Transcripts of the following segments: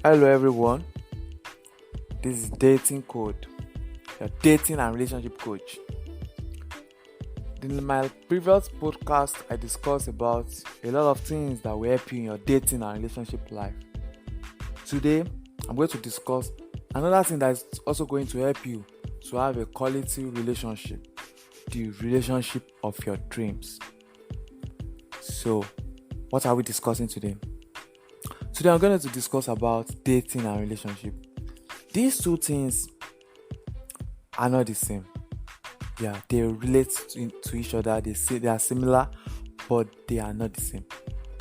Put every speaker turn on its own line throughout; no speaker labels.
Hello everyone, this is Dating Code, your dating and relationship coach. In my previous podcast, I discussed about a lot of things that will help you in your dating and relationship life. Today, I'm going to discuss another thing that is also going to help you to have a quality relationship, the relationship of your dreams. So, what are we discussing today? Today, I'm going to discuss about dating and relationship. These two things are not the same. Yeah, they relate to each other. They are similar, but they are not the same.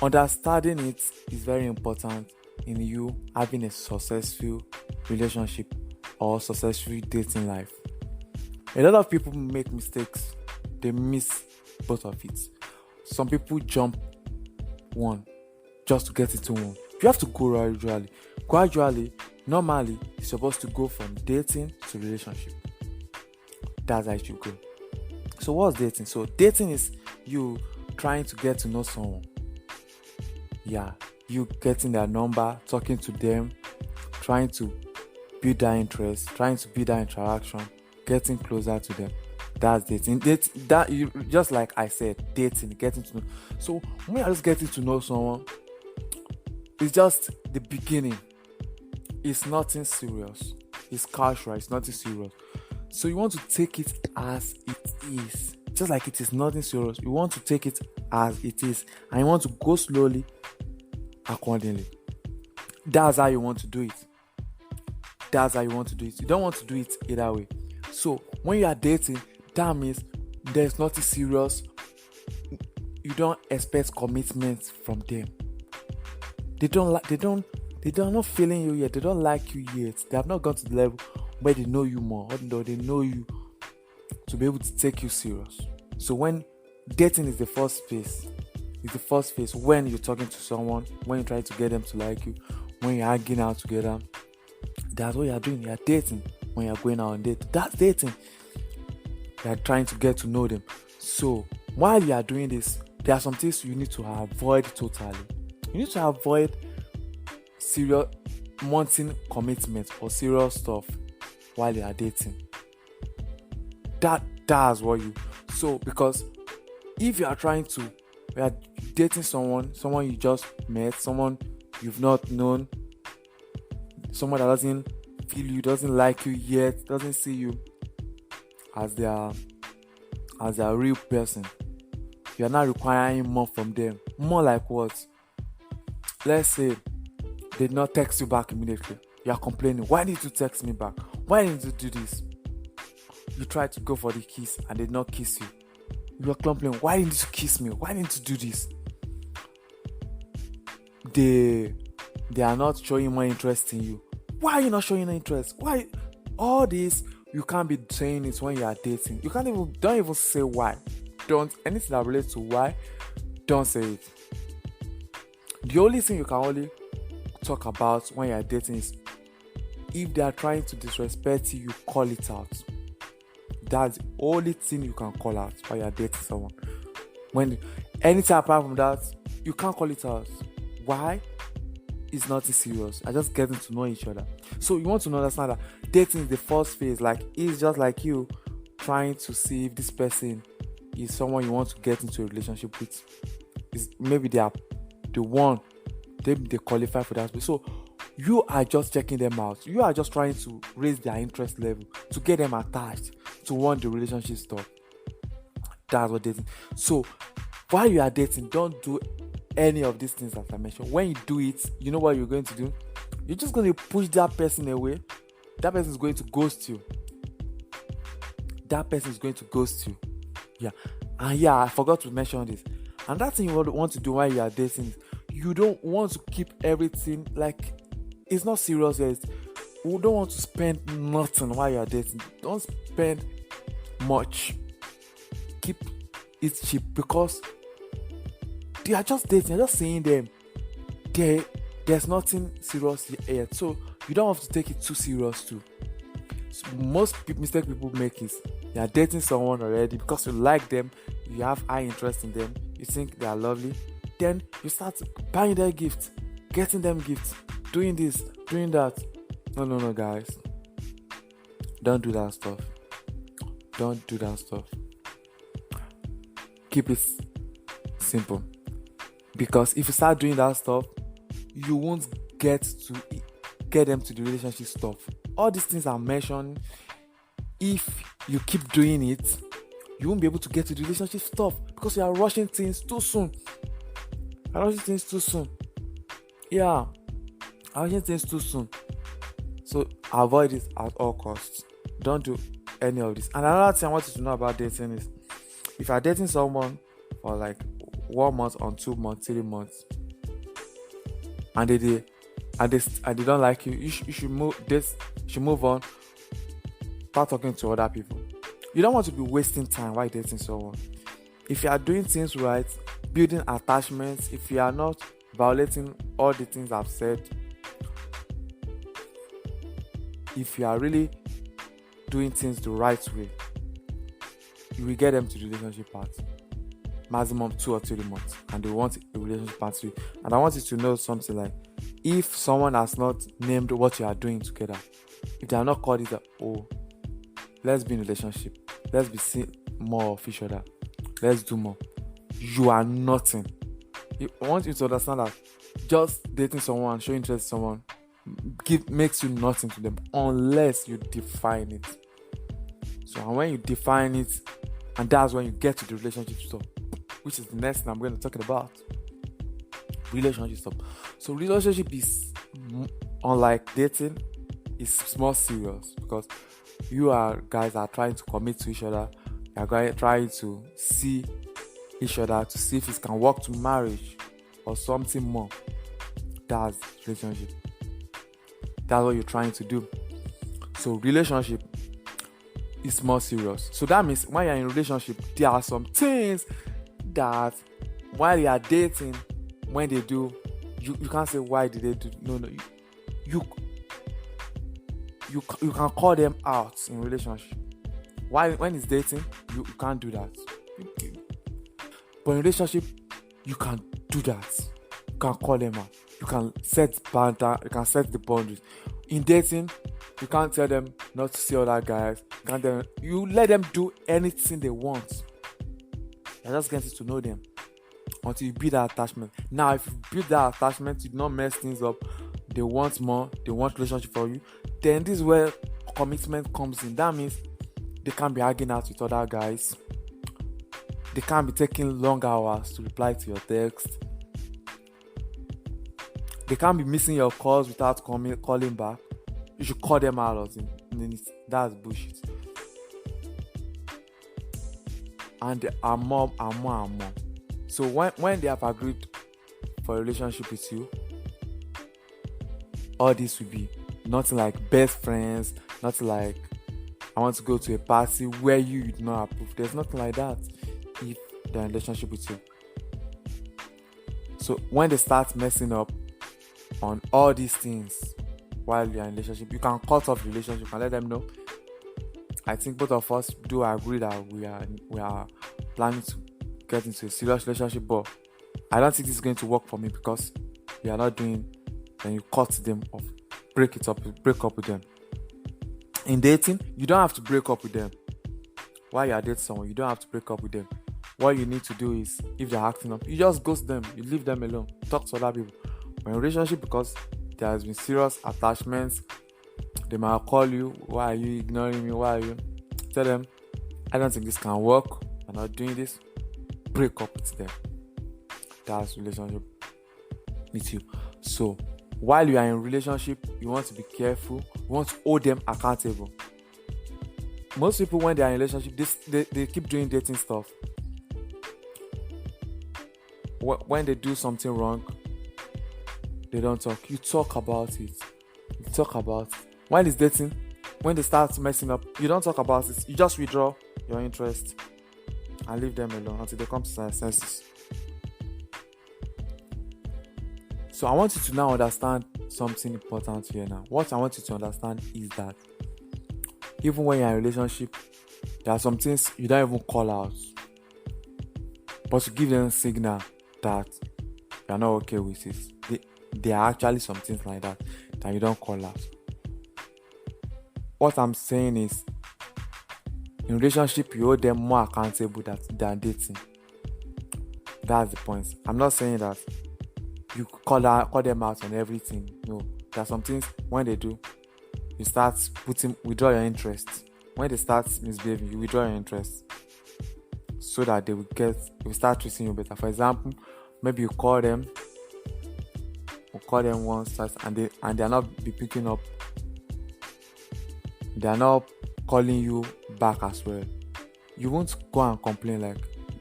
Understanding it is very important in you having a successful relationship or successful dating life. A lot of people make mistakes. They miss both of it. Some people jump one just to get into one. You have to go gradually. Normally, you're supposed to go from dating to relationship. That's how it should go. So what's dating? So dating is you trying to get to know someone. Yeah, you getting their number, talking to them, trying to build that interest, trying to build that interaction, getting closer to them. That's dating. Just like I said, dating, getting to know. So when you're just getting to know someone, it's just the beginning. It's nothing serious. It's casual. It's nothing serious. So you want to take it as it is. Just like it is nothing serious. You want to take it as it is. And you want to go slowly accordingly. That's how you want to do it. You don't want to do it either way. So when you are dating, that means there's nothing serious. You don't expect commitment from them. They're not feeling you yet. They don't like you yet. They have not gone to the level where they know you more, or they know you to be able to take you serious. So when dating is the first phase, when you're talking to someone, when you try to get them to like you, when you're hanging out together, that's what you're doing. You're dating. When you're going out on date, that's dating. You're trying to get to know them. So while you are doing this, there are some things you need to avoid totally. You need to avoid serious wanting commitment or serious stuff while you are dating. That's what you. So because if you are dating someone you just met, someone you've not known, someone that doesn't feel you, doesn't like you yet, doesn't see you as their real person, you are not requiring more from them. More like what? Let's say they did not text you back immediately. You are complaining. Why did you text me back? Why didn't you do this? You tried to go for the kiss and they did not kiss you. You are complaining. Why didn't you kiss me? Why didn't you do this? They are not showing more interest in you. Why are you not showing interest? Why? All this, you can't be saying it when you are dating. Don't even say why. Anything that relates to why, don't say it. The only thing you can only talk about when you are dating is if they are trying to disrespect you, call it out. That's the only thing you can call out while you are dating someone. When anything apart from that, you can't call it out. Why? It's nothing serious. I just getting to know each other. So you want to understand that dating is the first phase. Like it's just like you trying to see if this person is someone you want to get into a relationship with. Maybe they are the one. They qualify for that. So you are just checking them out. You are just trying to raise their interest level, to get them attached, to want the relationship stuff. That's what dating. So while you are dating, don't do any of these things that I mentioned. When you do it, you know what you're going to do? You're just going to push that person away. That person is going to ghost you. Yeah. And yeah, I forgot to mention this. And that thing you want to do while you are dating, you don't want to keep everything like it's not serious yet. You don't want to spend nothing while you are dating. Don't spend much. Keep it cheap because they are just dating. You're just seeing them. There's nothing serious yet. So you don't have to take it too serious too. So most mistake people make is you are dating someone already because you like them, you have high interest in them, you think they are lovely, then you start buying their gifts, getting them gifts. doing this, doing that. No, guys. Don't do that stuff. Don't do that stuff. Keep it simple. Because if you start doing that stuff, you won't get them to the relationship stuff. All these things I mentioned, if you keep doing it, you won't be able to get to the relationship stuff because you are rushing things too soon. Yeah, rushing things too soon. So avoid it at all costs. Don't do any of this. And another thing I want you to know about dating is, if you are dating someone for like 1 month or 2 months, 3 months, and they don't like you, you should move on. Start talking to other people. You don't want to be wasting time while dating someone. If you are doing things right, building attachments, if you are not violating all the things I've said, if you are really doing things the right way, you will get them to the relationship part. Maximum 2 or 3 months, and they want a relationship part too. And I want you to know something like, if someone has not named what you are doing together, if they are not called it, oh, let's be in a relationship, let's be seeing more of each other, let's do more, you are nothing. I want you to understand that just dating someone, showing interest in someone, makes you nothing to them unless you define it. So, and when you define it, and that's when you get to the relationship stuff, which is the next thing I'm going to talk about. Relationship stuff. So relationship is, unlike dating, is more serious, because you guys are trying to commit to each other. You are trying to see each other to see if it can work to marriage or something more. That's relationship. That's what you're trying to do. So relationship is more serious. So that means when you're in a relationship, there are some things that while you are dating, when they do, you can't say why did they do. No, you can call them out in relationship. Why, when it's dating, you can't do that. But in relationship, you can do that. You can call them out. You can set banter. You can set the boundaries. In dating, you can't tell them not to see other guys. You let them do anything they want. You're just getting to know them until you build that attachment. Now, if you build that attachment, you do not mess things up. They want more. They want relationship for you. Then this is where commitment comes in. That means they can't be hanging out with other guys. They can't be taking long hours to reply to your text. They can't be missing your calls without calling back. You should call them out of it. That's bullshit. And they are more and more and more. So when they have agreed for a relationship with you, all this will be nothing like best friends, nothing like I want to go to a party where you do not approve. There's nothing like that if they're in a relationship with you. So when they start messing up on all these things while you're in a relationship, you can cut off the relationship and let them know. I think both of us do agree that we are planning to get into a serious relationship, but I don't think this is going to work for me because you are not doing. Then you cut them off, break up with them. In dating, you don't have to break up with them. While you are dating someone, you don't have to break up with them. What you need to do is, if they're acting up, you just ghost them. You leave them alone. Talk to other people. But in a relationship, because there has been serious attachments, they might call you. Why are you ignoring me? Why are you? Tell them, I don't think this can work. I'm not doing this. Break up with them. That's relationship with you. So while you are in a relationship, you want to be careful. You want to hold them accountable. Most people, when they are in a relationship, they keep doing dating stuff. When they do something wrong, they don't talk. You talk about it. When it's dating, when they start messing up, you don't talk about it. You just withdraw your interest and leave them alone until they come to their senses. So I want you to now understand something important here now. What I want you to understand is that even when you're in a relationship, there are some things you don't even call out, but you give them a signal that you're not okay with it. there are actually some things like that you don't call out. What I'm saying is, in relationship, you hold them more accountable than dating. That's the point. I'm not saying that you call them out on everything. No, there are some things when they do, you start withdraw your interest. When they start misbehaving, you withdraw your interest so that they will start treating you better. For example, maybe you call them once, twice, and they are not be picking up. They are not calling you back as well. You won't go and complain like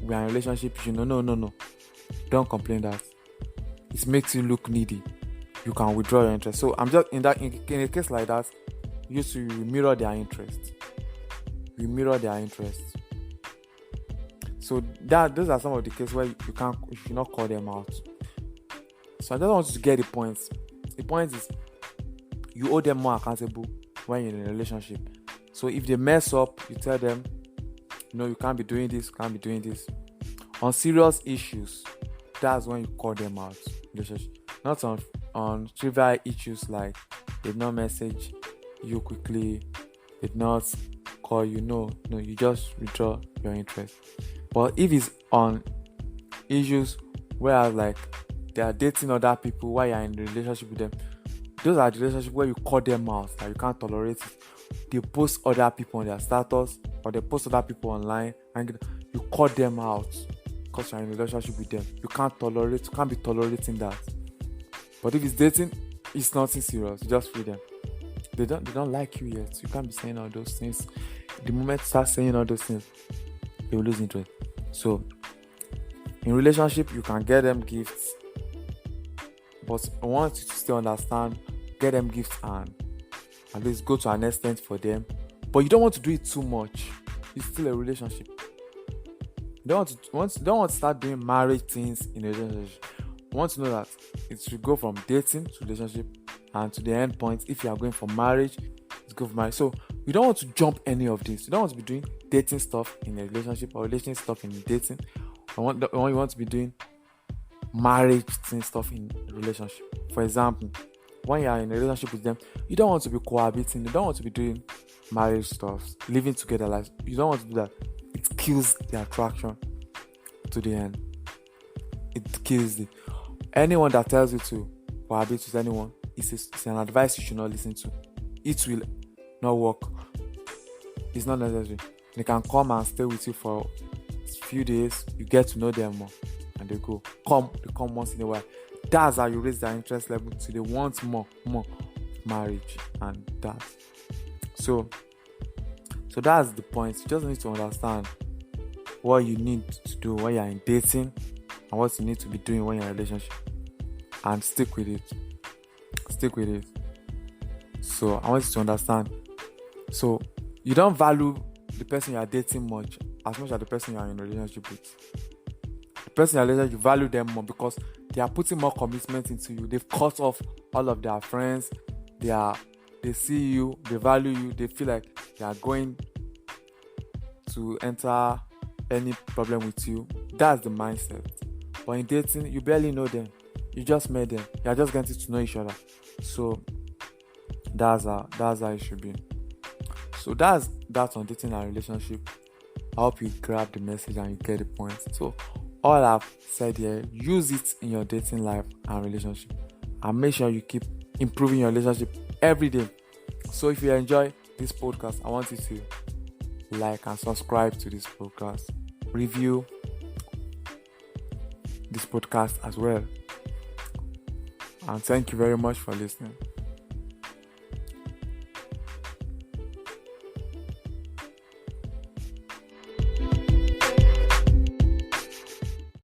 we are in a relationship. No. Don't complain that. It makes you look needy. You can withdraw your interest. So I'm just in a case like that, you should mirror their interest. You mirror their interests. So those are some of the cases where you should not call them out. So I just want you to get the point. The point is, you owe them more accountable when you're in a relationship. So if they mess up, you tell them, you can't be doing this, can't be doing this. On serious issues, that's when you call them out. Not on trivial issues like they did not message you quickly, did not call you. No, you just withdraw your interest. But if it's on issues where like they are dating other people while you're in a relationship with them, those are the relationships where you call them out, that you can't tolerate it. They post other people on their status, or they post other people online, and you call them out because you're in a relationship with them. You can't be tolerating that. But if it's dating, it's nothing serious. You just free them. They don't like you yet. You can't be saying all those things. The moment you start saying all those things, they will lose interest. So in relationship, you can get them gifts, but I want you to still understand, get them gifts and at least go to an extent for them. But you don't want to do it too much. It's still a relationship. You don't want to start doing marriage things in a relationship. You want to know that it should go from dating to relationship, and to the end point, if you are going for marriage, it's go for marriage. So you don't want to jump any of this. You don't want to be doing dating stuff in a relationship or relationship stuff in dating. You want to be doing marriage stuff in a relationship. For example, when you are in a relationship with them, you don't want to be cohabiting. You don't want to be doing marriage stuff, living together. Like, you don't want to do that. It kills the attraction to the end. It kills it. Anyone that tells you to cohabit with anyone, it's an advice you should not listen to. It will not work. It's not necessary. They can come and stay with you for a few days. You get to know them more, and they come once in a while. That's how you raise their interest level to they want more marriage and that. So that's the point. You just need to understand what you need to do when you're in dating and what you need to be doing when you're in a relationship, and stick with it. So I want you to understand. So you don't value the person you are dating as much as the person you are in a relationship with. The person you're in a relationship, you value them more because they are putting more commitment into you. They've cut off all of their friends. They see you, they value you, they feel like they are going to enter any problem with you. That's the mindset. But in dating, you barely know them. You just met them. You are just getting to know each other. So that's how it should be. So that's on dating and relationship. I hope you grab the message and you get the point. So all I've said here, use it in your dating life and relationship, and make sure you keep improving your relationship every day. So if you enjoy this podcast, I want you to like and subscribe to this podcast, review this podcast as well, and thank you very much for listening.